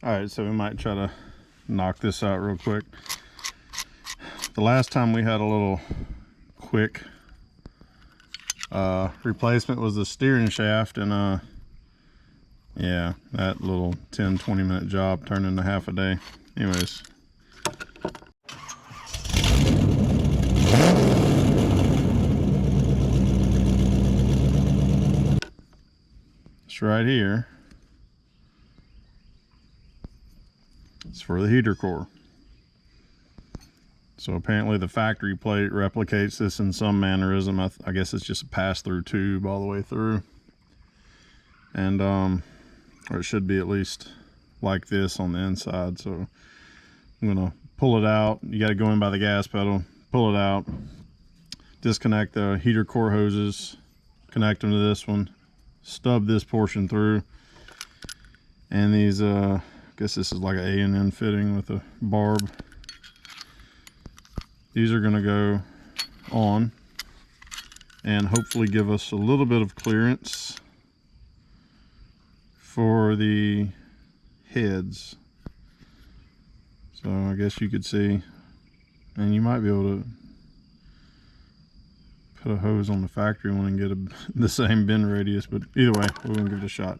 All right, so we might try to knock this out real quick. The last time we had a little quick replacement was the steering shaft, and yeah, that little 10-20 minute job turned into half a day. Anyways, it's right here. It's for the heater core. So apparently the factory plate replicates this in some mannerism. I guess it's just a pass-through tube all the way through. And, or it should be at least like this on the inside. So I'm gonna pull it out. You gotta go in by the gas pedal, pull it out, disconnect the heater core hoses, connect them to this one, stub this portion through. And these, I guess this is like an A&N fitting with a barb. These are going to go on and hopefully give us a little bit of clearance for the heads. So I guess you could see, and you might be able to put a hose on the factory one and get the same bend radius, but either way, we're going to give it a shot.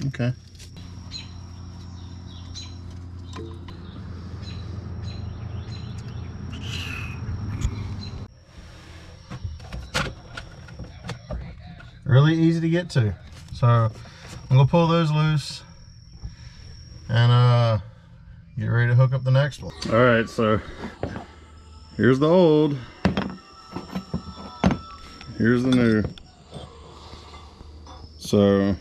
Okay. Really easy to get to. So I'm gonna pull those loose and get ready to hook up the next one. All right, so here's the old, here's the new. So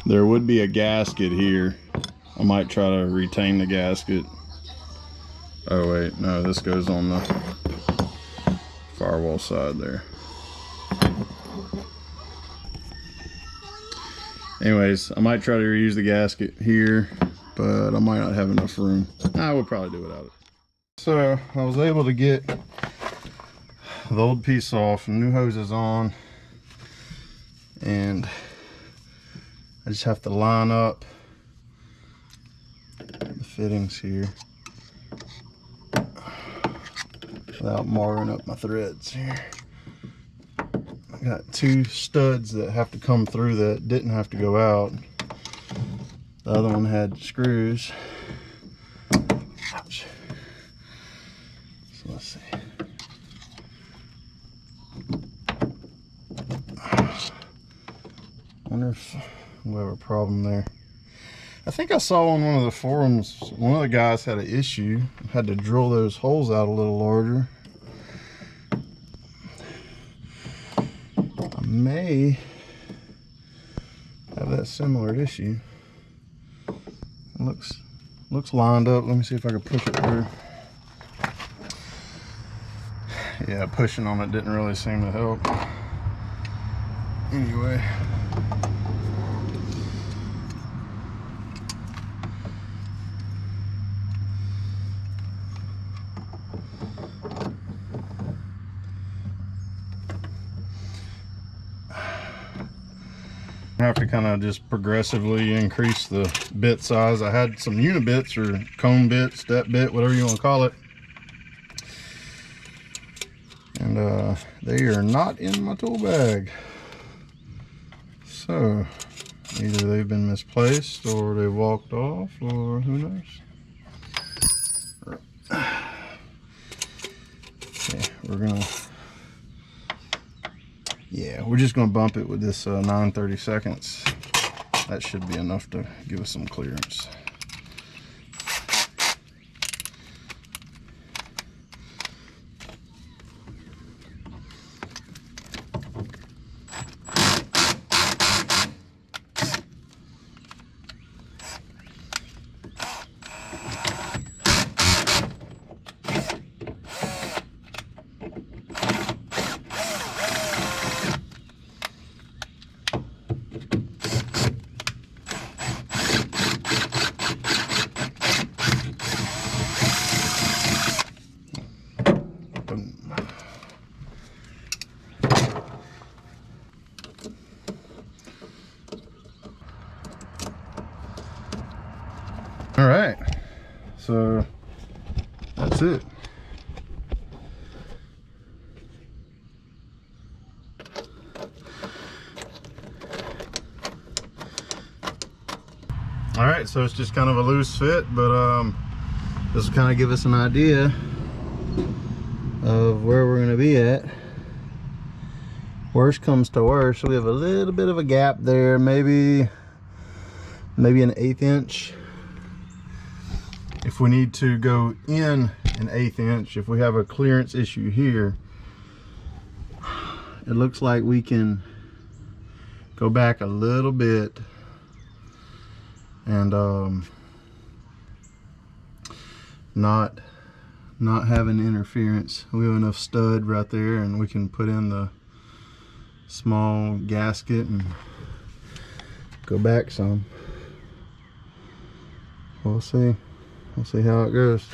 there would be a gasket here. I might try to retain the gasket. Oh wait, no, this goes on the firewall side there. Anyways, I might try to reuse the gasket here, but I might not have enough room. I would probably do without it. So I was able to get the old piece off and new hoses on, and I just have to line up the fittings here without marring up my threads here. I got two studs that have to come through that didn't have to go out. The other one had screws. Ouch. So let's see. I wonder if we'll have a problem there. I think I saw on one of the forums, one of the guys had an issue, had to drill those holes out a little larger. I may have that similar issue. It looks lined up. Let me see if I can push it through. Yeah, pushing on it didn't really seem to help. Anyway. I have to kind of just progressively increase the bit size. I had some unibits or cone bit, step bit, whatever you want to call it, and they are not in my tool bag. So either they've been misplaced or they walked off, or who knows. Okay, we're just gonna bump it with this 9/32. That should be enough to give us some clearance. All right, so that's it. All right, so it's just kind of a loose fit, but this will kind of give us an idea of where we're going to be at. Worst comes to worst, so we have a little bit of a gap there, maybe an 1/8 inch. If we need to go in an 1/8 inch, if we have a clearance issue here, it looks like we can go back a little bit and not have an interference. We have enough stud right there, and we can put in the small gasket and go back some. We'll see how it goes.